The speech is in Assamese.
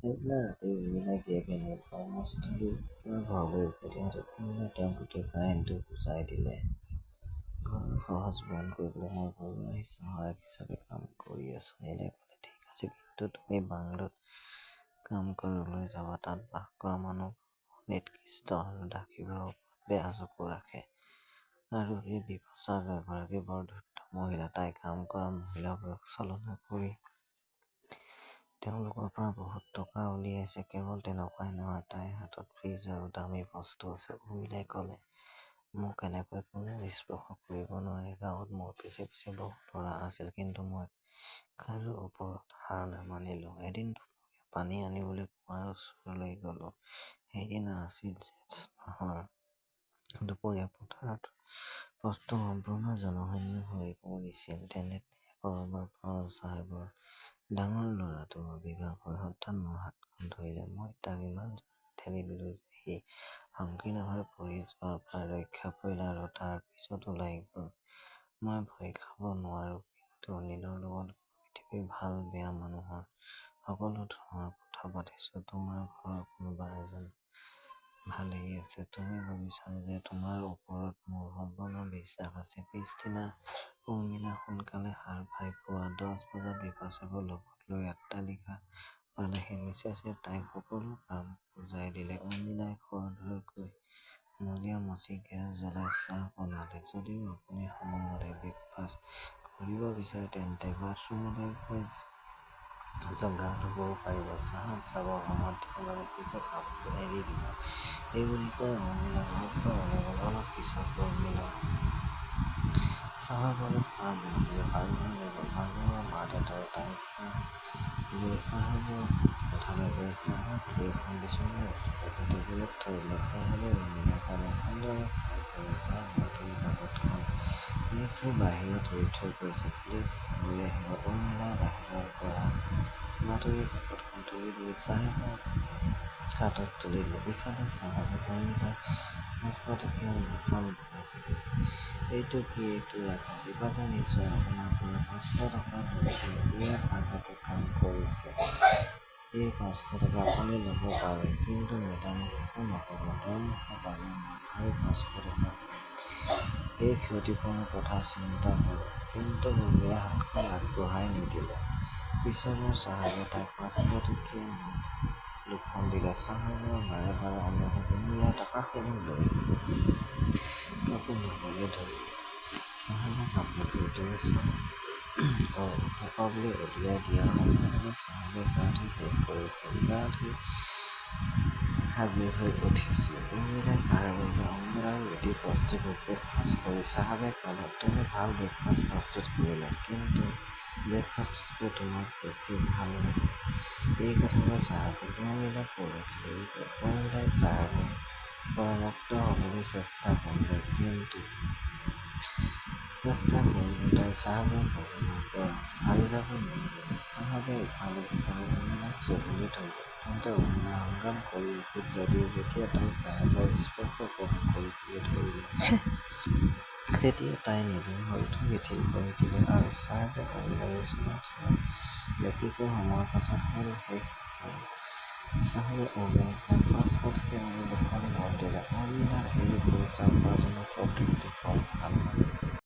সেইদিনা ৰাতি উৰ্মিলাই গিৰিয়েকে কৰ্মস্থলীৰ পৰা ঘৰলৈ উভতি আহোঁতে উৰ্মিলাই তেওঁক গোটেই কাহিনীটো বুজাই দিলে। ঘৰৰ খৰচ বহন কৰিবলৈ মই ঘৰুৱা সহায়ক হিচাপে কাম কৰি আছোঁ। নীলে ক'লে, ঠিক আছে, কিন্তু তুমি বাংলোত কাম কৰিবলৈ যাবা। তাত বাস কৰা মানুহ নিকৃষ্ট আৰু দাসীবোৰৰ ওপৰত বেয়া চকু ৰাখে। আৰু এই বিপাশা এগৰাকী বৰ ধূৰ্ত মহিলা। তাই কাম কৰা মহিলাবোৰক ছলনা কৰি তেওঁলোকৰ পৰা বহুত টকা উলিয়াইছে। কেৱল তেনেকুৱাই নহয়, তাইৰ হাতত ফ্ৰিজ আৰু দামী বস্তু আছে। উৰ্মিলাই ক'লে, মোক এনেকৈ কোনেও স্পৰ্শ কৰিব নোৱাৰে। গাঁৱত মোৰ পিছে পিছে বহুত ল'ৰা আছিল, কিন্তু মই কাৰো ওপৰত হাৰ নামানিলোঁ। এদিন দুপৰীয়া পানী আনিবলৈ কুঁৱাৰ ওচৰলৈ গ'লোঁ। সেইদিনা আছিল জেঠ মাহৰ দুপৰীয়া। পথাৰত পথটো সম্পূৰ্ণ জনশূন্য হৈ পৰিছিল। তেনেতে কৰবাৰ চাহেবৰ ডাঙৰ ল'ৰাটোৰ বিবাহ হৈ হঠাৎ মোৰ হাতখন ধৰিলে। মই তাক ইমান জোৰেৰে ঠেলি দিলোঁ যে সি সংকীৰ্ণ হৈ পৰি যোৱাৰ পৰা ৰক্ষা পৰিলে আৰু তাৰ পিছত ওলাই গ'ল। মই ভয় খাব নোৱাৰোঁ, কিন্তু নীলৰ লগত পৃথিৱীৰ ভাল বেয়া মানুহৰ সকলো ধৰণৰ কথা পাতিছোঁ। তোমাৰ ঘৰৰ কোনোবা এজন ভালেই আছে। তুমি ভাবিছানে যে তোমাৰ ওপৰত মোৰ সম্পূৰ্ণ বিশ্বাস আছে? পিছদিনা উৰ্মিলা সোনকালে সাৰ পাই পুৱা 10 বজাত বিপাশাক লগত লৈ অট্টালিকা পালেহি। মিছেছে তাইক সকলো কাম বুজাই দিলে। উৰ্মিলাই খৰধৰকৈ মজিয়া মচি গেছ জ্বলাই চাহ বনালে। যদিও আপুনি সময়মতে ব্ৰেকফাষ্ট কৰিব বিচাৰে, তেন্তে বাথৰুমলৈ গৈ গা ধুবও পাৰিব। চাহত যাবৰ সময়ত তেওঁৰ বাবে কিছু কাপোৰ এৰি দিব। এইবুলি কৈ উৰ্মিলা ঘৰৰ পৰা ওলাই গ'ল। অলপ পিছত উৰ্মিলাই চাহৰ বাবে চাহ বনাবলৈ পাকঘৰলৈ গ'ল। পাকঘৰৰ মা-দেউতাই তাইক চাহ লৈ চাহেবৰ কোঠালৈ গৈ চাহৰ ট্ৰেখন বিচনাৰ ওচৰৰ টেবুলত থৈ দিলে। চাহেবে উৰ্মিলাই ক'লে, ভালদৰে চাই কৰি যোৱা। বাতৰি কাকতখন নিশ্চয় বাহিৰত এৰি থৈ গৈছে। প্লিজ লৈ আহিব। উৰ্মিলাই বাহিৰৰ পৰা বাতৰি কাকতখন তুলি তুলি চাহেবৰ হাতত তুলি দিলে। ইফালে চাহেবে উৰ্মিলাক 500 টকীয়া এখন বনাইছে। এইটো কি? এইটো ৰাখক। বিপাশাই নিশ্চয় আপোনাৰ পৰা 500 টকা লৈছে। ইয়াত আগতে কাম কৰিছে। এই 500 টকা আপুনি ল'ব পাৰে, কিন্তু মেডামক একো নক'ব। দৰমহা পালে মই আৰু 500 টকা দিম। এই ক্ষতিপূৰণৰ কথা চিন্তা কৰক। কিন্তু উৰ্মিলাই হাতখন আগবঢ়াই নিদিলে। পিছৰবাৰ চাহেবে তাইক 500 টকীয়া নোট দুখন দিলে। চাহেবৰ বাৰে বাৰে অনুৰোধত উৰ্মিলাই টকাখিনি লৈ কাপোৰ ল'বলৈ ধৰিলে। চাহেবে কাপোৰটো উলিয়াই শুকাবলৈ উলিয়াই দিয়াৰ সময়লৈকে চাহেবে গা ধুই শেষ কৰিছিল। গা ধুই সাজু হৈ উঠিছিল। উৰ্মিলাই চাহেবৰ বাবে অমলেট আৰু ৰুটি প্ৰস্তুত কৰি ব্ৰেকফাষ্ট কৰি চাহেবে ক'লে, তুমি ভাল ব্ৰেকফাষ্ট প্ৰস্তুত কৰিলা, কিন্তু ব্ৰেকফাষ্টতকৈ তোমাক বেছি ভাল লাগিল। এই কথা কৈ চাহেবে উৰ্মিলাক কোলত লৈ গ'ল। উৰ্মিলাই চাহেবৰ পৰা মুক্ত হ'বলৈ চেষ্টা কৰিলে, কিন্তু তাই চাহেবৰ বৰণিৰ পৰা সাৰি যাব নোৱাৰিলে। চাহেবে ইফালে সিফালে উৰ্মিলাক চুবলৈ ধৰোঁতে উৰ্মিলা সংগ্ৰাম কৰি আছিল যদিও যেতিয়া তাই চাহেবৰ স্পৰ্শ গ্ৰহণ কৰিবলৈ ধৰিলে, তেতিয়া তাই নিজৰ শৰীৰটো শিথিল কৰি দিলে আৰু চাহেবে উৰ্মিলাক বিচনাত শুৱাই দিলে। কিছু সময়ৰ পাছত খেল শেষ হ'ল। চাহেবে উৰ্মিলাক 500 টকীয়া আৰু দুখন নোট দিলে। উৰ্মিলাৰ এই পইচা উপাৰ্জনৰ পদ্ধতিটো বৰ ভাল লাগিল।